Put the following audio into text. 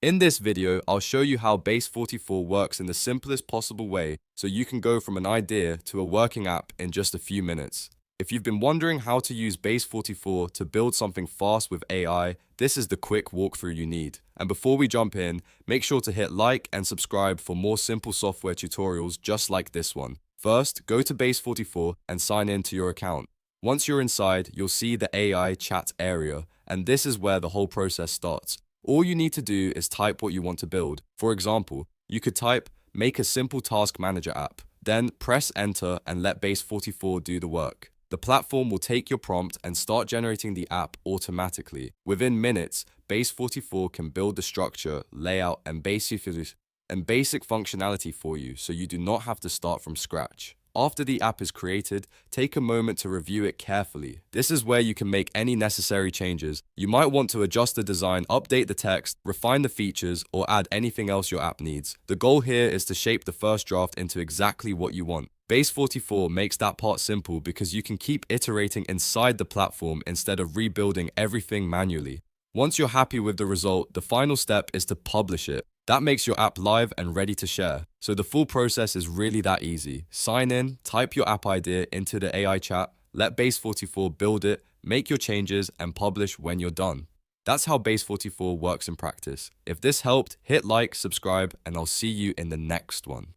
In this video, I'll show you how Base44 works in the simplest possible way so you can go from an idea to a working app in just a few minutes. If you've been wondering how to use Base44 to build something fast with AI, this is the quick walkthrough you need. And before we jump in, make sure to hit like and subscribe for more simple software tutorials just like this one. First, go to Base44 and sign in to your account. Once you're inside, you'll see the AI chat area, and this is where the whole process starts. All you need to do is type what you want to build. For example, you could type, make a simple task manager app, then press enter and let Base44 do the work. The platform will take your prompt and start generating the app automatically. Within minutes, Base44 can build the structure, layout, and basic functionality for you, so you do not have to start from scratch. After the app is created, take a moment to review it carefully. This is where you can make any necessary changes. You might want to adjust the design, update the text, refine the features, or add anything else your app needs. The goal here is to shape the first draft into exactly what you want. Base44 makes that part simple because you can keep iterating inside the platform instead of rebuilding everything manually. Once you're happy with the result, the final step is to publish it. That makes your app live and ready to share. So the full process is really that easy. Sign in, type your app idea into the AI chat, let Base44 build it, make your changes, and publish when you're done. That's how Base44 works in practice. If this helped, hit like, subscribe, and I'll see you in the next one.